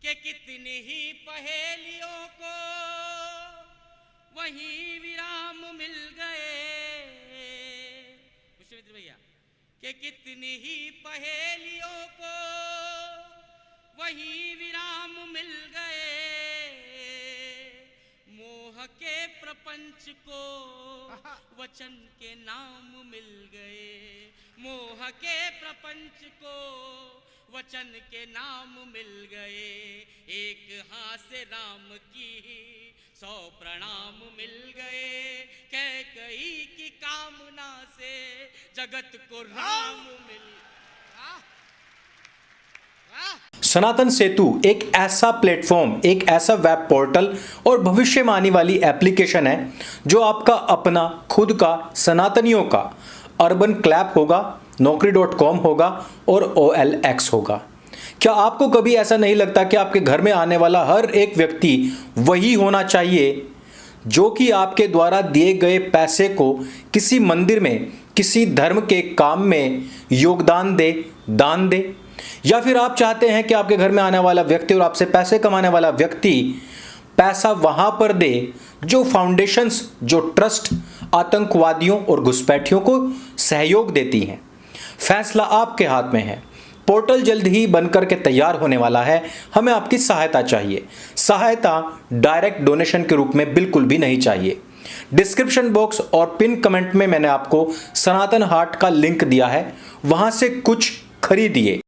कि कितनी ही पहेलियों को वहीं विराम मिल गए। पुष्पमित्र भैया, कि कितनी ही पहेलियों को वहीं विराम मिल गए। मोह के प्रपंच को वचन के नाम मिल गए। मोह के प्रपंच को वचन के नाम मिल गए। एक हाथ से राम की 100 प्रणाम मिल गए। कैकई की कामना से जगत को राम मिल। सनातन सेतु एक ऐसा प्लेटफॉर्म, एक ऐसा वेब पोर्टल और भविष्य में आने वाली एप्लीकेशन है जो आपका अपना खुद का सनातनियों का अर्बन क्लैप होगा, naukri.com होगा और OLX होगा। क्या आपको कभी ऐसा नहीं लगता कि आपके घर में आने वाला हर एक व्यक्ति वही होना चाहिए जो कि आपके द्वारा दिए गए पैसे को किसी मंदिर में, किसी धर्म के काम में योगदान दे, दान दे? या फिर आप चाहते हैं कि आपके घर में आने वाला व्यक्ति और आपसे पैसे कमाने वाला व्यक्ति पैसा वहां पर दे जो फाउंडेशंस, जो ट्रस्ट आतंकवादियों और घुसपैठियों को सहयोग देती हैं? फैसला आपके हाथ में है। पोर्टल जल्द ही बनकर के तैयार होने वाला है। हमें आपकी सहायता चाहिए। सहायता डायरेक्ट डोनेशन के रूप में बिल्कुल भी नहीं चाहिए। डिस्क्रिप्शन बॉक्स और पिन कमेंट में मैंने आपको सनातन हाट का लिंक दिया है, वहां से कुछ खरीदिए।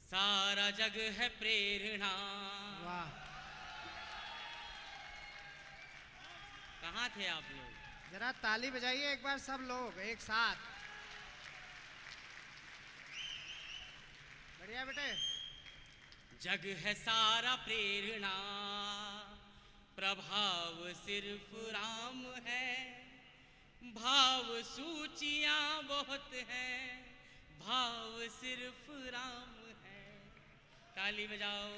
सारा जग है प्रेरणा। वाह, कहाँ थे आप लोग? जरा ताली बजाइए एक बार सब लोग एक साथ। बढ़िया बेटे। जग है सारा प्रेरणा, प्रभाव सिर्फ राम है। भाव सूचियां बहुत हैं, भाव सिर्फ राम है। ताली बजाओ।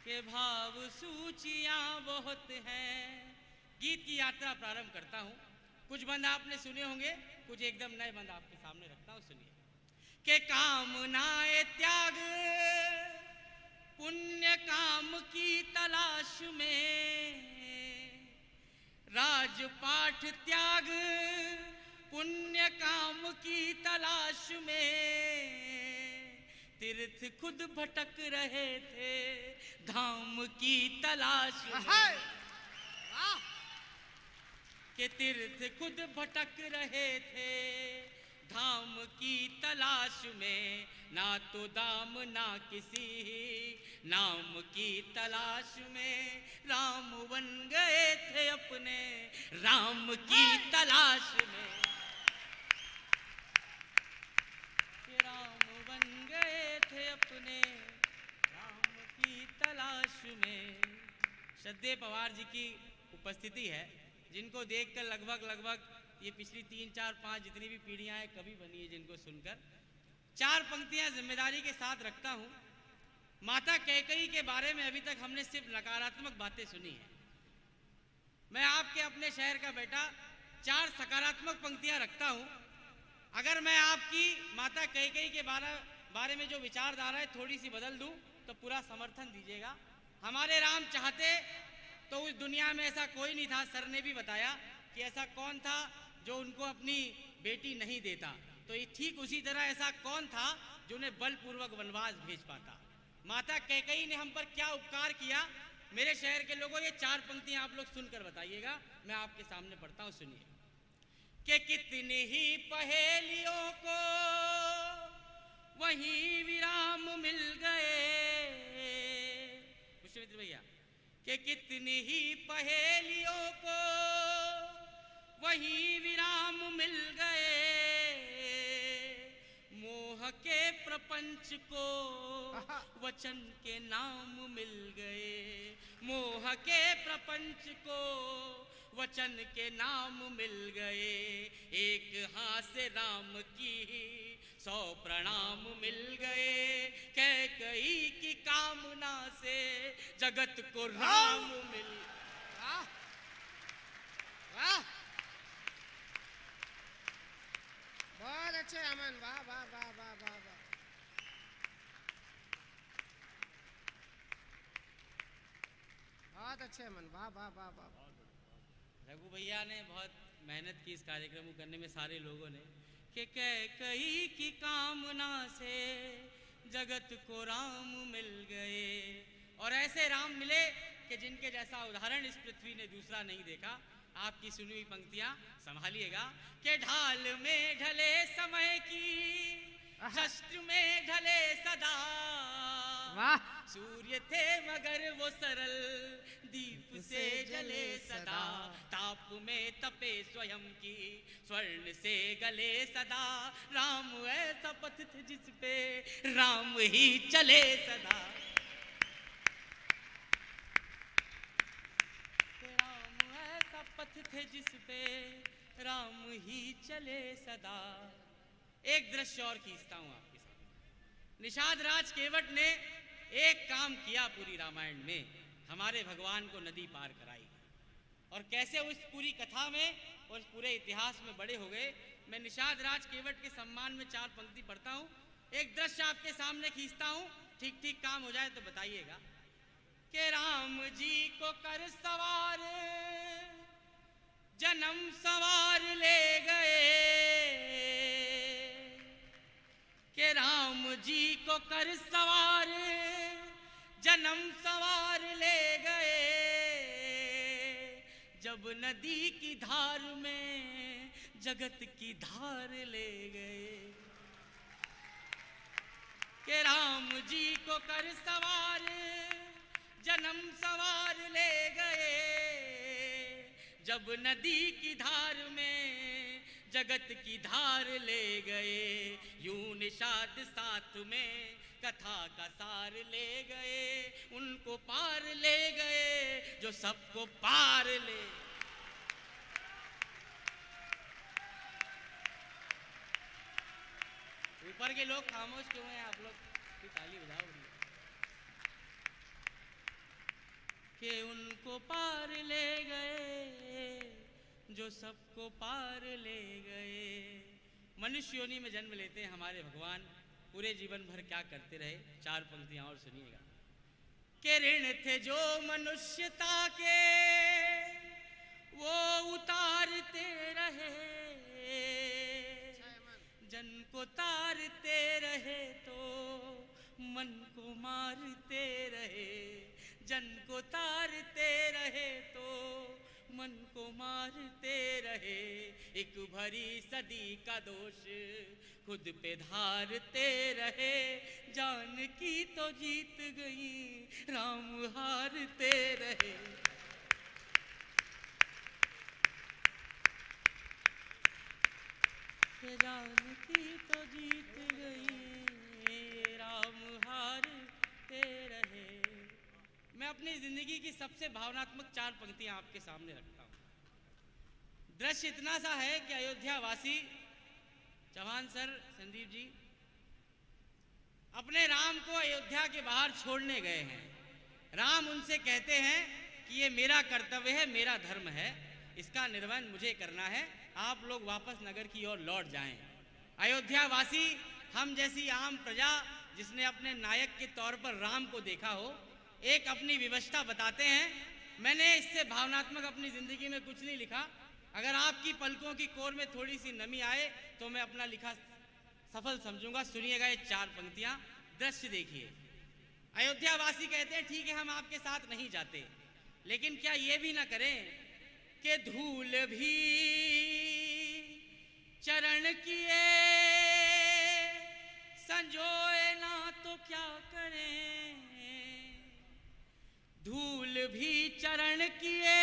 के भाव सूचियां बहुत हैं। गीत की यात्रा प्रारंभ करता हूं। कुछ बंद आपने सुने होंगे, कुछ एकदम नए बंद आपके सामने रखता हूं, सुनिए। के कामनाए त्याग पुण्य काम की तलाश में, राजपाठ त्याग पुण्य काम की तलाश में, तीर्थ खुद भटक रहे थे धाम की तलाश में। के तीर्थ खुद भटक रहे थे धाम की तलाश में। ना तो दाम ना किसी नाम की तलाश में, राम बन गए थे अपने राम की तलाश में। राम बन गए थे अपने राम की तलाश में। श्रद्धेय पवार जी की उपस्थिति है, जिनको देखकर लगभग ये पिछली 3, 4, 5 जितनी भी पीढ़ियां हैं कभी बनी है जिनको सुनकर। 4 पंक्तियां जिम्मेदारी के साथ रखता हूं। माता कैकई के बारे में अभी तक हमने सिर्फ नकारात्मक बातें सुनी है। मैं आपके अपने शहर का बेटा 4 सकारात्मक पंक्तियां रखता हूं। अगर मैं आपकी माता कैकई के बारे में जो विचारधारा है थोड़ी सी बदल दूं तो पूरा समर्थन दीजिएगा। हमारे राम चाहते तो उस दुनिया में ऐसा कोई नहीं था। सर ने भी बताया कि ऐसा कौन था जो उनको अपनी बेटी नहीं देता, तो ये ठीक उसी तरह ऐसा कौन था जो उन्हें बलपूर्वक वनवास भेज पाता। माता कैकई ने हम पर क्या उपकार किया? मेरे शहर के लोगों, ये 4 पंक्तियां आप लोग सुनकर बताइएगा। मैं आपके सामने पढ़ता हूं, सुनिए। कि कितनी ही पहेलियों को वहीं विराम मिल गए। पुष्पमित्र भैया, कि कितनी ही पहेलियों को वहीं विराम मिल गए। मोह के प्रपंच को वचन के नाम मिल गए। मोह के प्रपंच को वचन के नाम मिल गए। एक हाथ से राम की 100 प्रणाम मिल गए। कैकई की कामना से जगत को राम मिल। अमन, वाह वाह वाह वाह वाह वाह। बहुत अच्छे अमन, वाह वाह वाह वाह। रघु भैया ने बहुत मेहनत की इस कार्यक्रम को करने में, सारे लोगों ने। कि कई की कामना से जगत को राम मिल गए, और ऐसे राम मिले कि जिनके जैसा उदाहरण इस पृथ्वी ने दूसरा नहीं देखा। आपकी सुनी हुई पंक्तियां संभालिएगा। कि ढाल में ढले समय की, शस्त्र में ढले सदा, वाह। सूर्य थे मगर वो सरल, दीप से जले सदा, ताप में तपे स्वयं की, स्वर्ण से गले सदा, राम ऐसा पथ थे जिस पे राम ही चले सदा। राम ऐसा पथ थे जिस पे राम ही चले सदा। एक दृश्य और खींचता हूं आपके सामने। निषाद राज केवट ने एक काम किया पूरी रामायण में, हमारे भगवान को नदी पार कराई, और कैसे उस पूरी कथा में और पूरे इतिहास में बड़े हो गए। मैं निषाद राज केवट के सम्मान में 4 पंक्ति पढ़ता हूं, एक दृश्य आपके सामने खींचता हूं, ठीक ठीक काम हो जाए तो बताइएगा। कि राम जी को कर सवार जन्म सवार ले गए, कि राम जी को कर सवार जन्म सवार ले गए, जब नदी की धार में जगत की धार ले गए। कि राम जी को कर सवार जन्म सवार ले गए, जब नदी की धार में जगत की धार ले गए। यूं निषाद साथ में कथा का सार ले गए, उनको पार ले गए जो सबको पार ले। ऊपर के लोग खामोश क्यों हैं? आप लोग की ताली बजाओ। कि उनको पार ले गए जो सबको पार ले गए। मनुष्य योनि में जन्म लेते हैं हमारे भगवान, पूरे जीवन भर क्या करते रहे? 4 पंक्तियां और सुनिएगा। कि ऋण थे जो मनुष्यता के वो उतारते रहे, जन को तारते रहे तो मन को मारते रहे, जन को तारते रहे तो मन को मारते रहे। एक भरी सदी का दोष खुद पे धारते रहे, जान की तो जीत गई राम हारते रहे। जान की तो जीत गई राम हारते रहे। मैं अपनी जिंदगी की सबसे भावनात्मक 4 पंक्तियां आपके सामने रखता हूं। दृश्य इतना सा है कि अयोध्या वासी चौहान सर, संदीप जी अपने राम को अयोध्या के बाहर छोड़ने गए हैं। राम उनसे कहते हैं कि ये मेरा कर्तव्य है, मेरा धर्म है, इसका निर्वहन मुझे करना है, आप लोग वापस नगर की ओर लौट जाएं। अयोध्या वासी, हम जैसी आम प्रजा जिसने अपने नायक के तौर पर राम को देखा हो, एक अपनी विवशता बताते हैं। मैंने इससे भावनात्मक अपनी जिंदगी में कुछ नहीं लिखा। अगर आपकी पलकों की कोर में थोड़ी सी नमी आए तो मैं अपना लिखा सफल समझूंगा। सुनिएगा ये 4 पंक्तियां, दृश्य देखिए। अयोध्या वासी कहते हैं ठीक है हम आपके साथ नहीं जाते, लेकिन क्या ये भी ना करें कि धूल भी चरण किए संजोए ना तो क्या करें, धूल भी चरण किए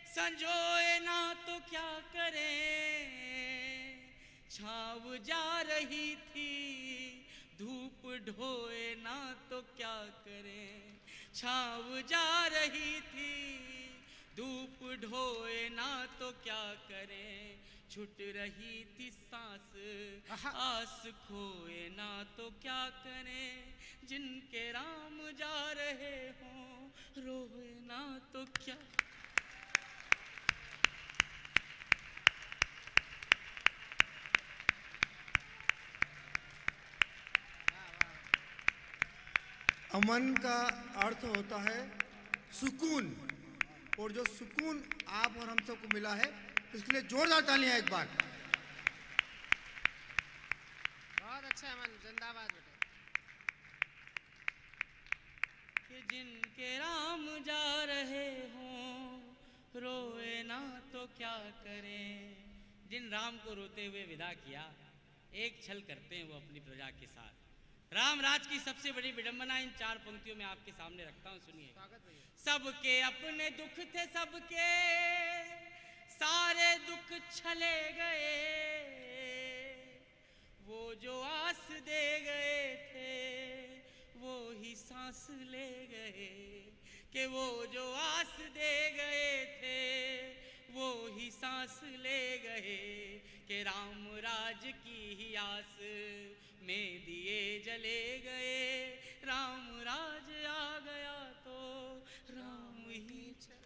संजोए ना तो क्या करें। छाव जा रही थी धूप ढोए ना तो क्या करें, छाव जा रही थी धूप ढोए ना तो क्या करें। छूट रही थी सांस आस खोए ना तो क्या करें, जिनके राम जा रहे हों रोए ना तो क्या। अमन का अर्थ होता है सुकून, और जो सुकून आप और हम सबको मिला है इसके लिए जोरदार तालियां एक बार। बहुत अच्छा है मन, जिंदाबाद बेटे। कि जिनके राम जा रहे हों रोए ना तो क्या करें। जिन राम को रोते हुए विदा किया, एक छल करते हैं वो अपनी प्रजा के साथ। राम राज की सबसे बड़ी विडंबना इन 4 पंक्तियों में आपके सामने रखता हूं, सुनिए। स्वागत भैया। सबके अपने दुख थे, सबके सारे दुख छले गए, वो जो आस दे गए थे वो ही सांस ले गए। कि वो जो आस दे गए थे वो ही सांस ले गए। कि राम राज की ही आस में दिए जले गए। राम राज आ गया तो राम ही चल।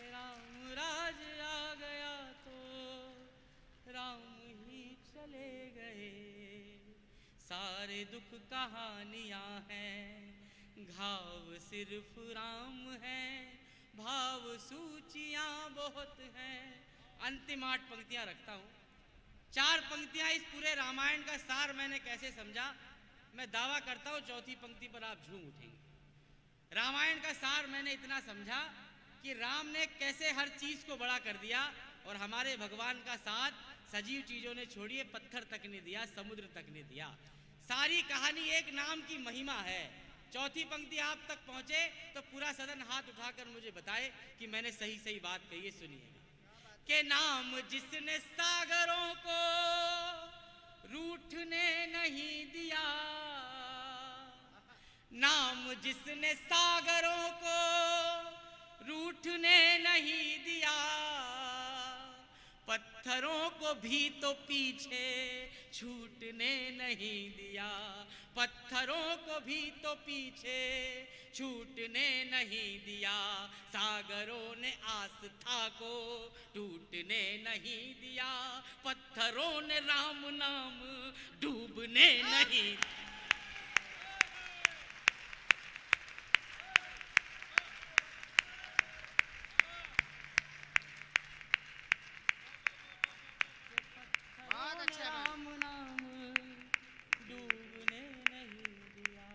राम राज आ गया तो राम ही चले गए। सारे दुख कहानियां हैं, घाव सिर्फ राम है, भाव सूचियां बहुत हैं। अंतिम 8 पंक्तियां रखता हूं। 4 पंक्तियां इस पूरे रामायण का सार मैंने कैसे समझा, मैं दावा करता हूं 4थी पंक्ति पर आप झूम उठेंगे। रामायण का सार मैंने इतना समझा कि राम ने कैसे हर चीज को बड़ा कर दिया, और हमारे भगवान का साथ सजीव चीजों ने छोड़िए, पत्थर तक ने दिया, समुद्र तक ने दिया। सारी कहानी एक नाम की महिमा है। 4थी पंक्ति आप तक पहुंचे तो पूरा सदन हाथ उठाकर मुझे बताए कि मैंने सही सही बात कही है। सुनिएगा। के नाम जिसने सागरों को रूठने नहीं दिया, नाम जिसने सागरों को रूठने नहीं दिया, पत्थरों को भी तो पीछे छूटने नहीं दिया। पत्थरों को भी तो पीछे छूटने नहीं दिया। सागरों ने आस्था को टूटने नहीं दिया। पत्थरों ने राम नाम डूबने नहीं। राम नाम डूबने नहीं दिया।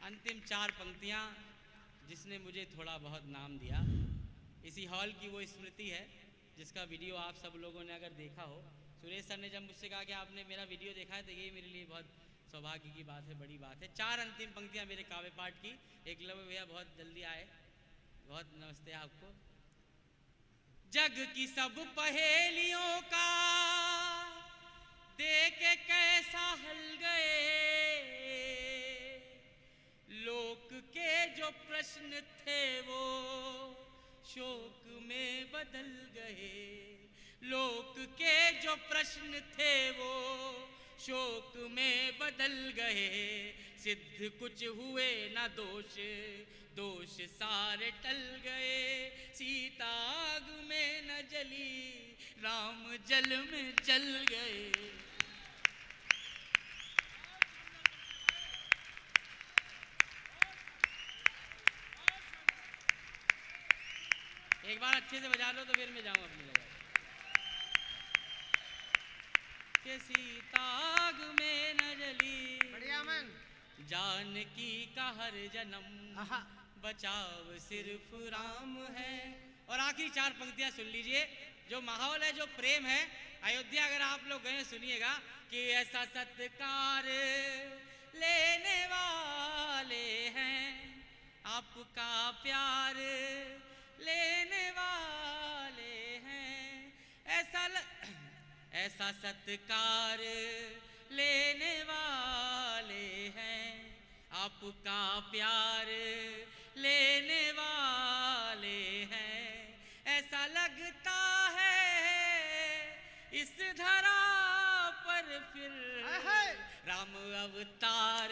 अंतिम 4 पंक्तियां जिसने मुझे थोड़ा बहुत नाम दिया, इसी हॉल की वो स्मृति है जिसका वीडियो आप सब लोगों ने अगर देखा हो। सुरेश सर ने जब मुझसे कहा कि आपने मेरा वीडियो देखा है तो ये मेरे लिए बहुत सौभाग्य की बात है, बड़ी बात है। 4 अंतिम पंक्तियां मेरे काव्य पाठ की। एकलव्य भैया बहुत जल्दी आए, बहुत नमस्ते आपको। जग की सब पहेलियों का देख के कैसा हल गए, लोक के जो प्रश्न थे वो शोक में बदल गए। लोक के जो प्रश्न थे वो शोक में बदल गए। सिद्ध कुछ हुए ना दोष, दोष सारे टल गए। सीता आग में न जली, राम जल में जल गए। एक बार अच्छे से बजा लो तो फिर मैं जाऊं अपनी जगह। कि सीता आग में न जली, बढ़िया मन। जानकी का हर जन्म बचाव सिर्फ राम है। और आखिरी 4 पंक्तियां सुन लीजिए। जो माहौल है, जो प्रेम है, अयोध्या अगर आप लोग गए सुनिएगा कि ऐसा सत्कार लेने वाले हैं, आपका प्यार लेने वाले हैं। ऐसा सत्कार लेने वाले हैं, आपका प्यार लेने वाले हैं। ऐसा लगता है इस धरा पर फिर राम अवतार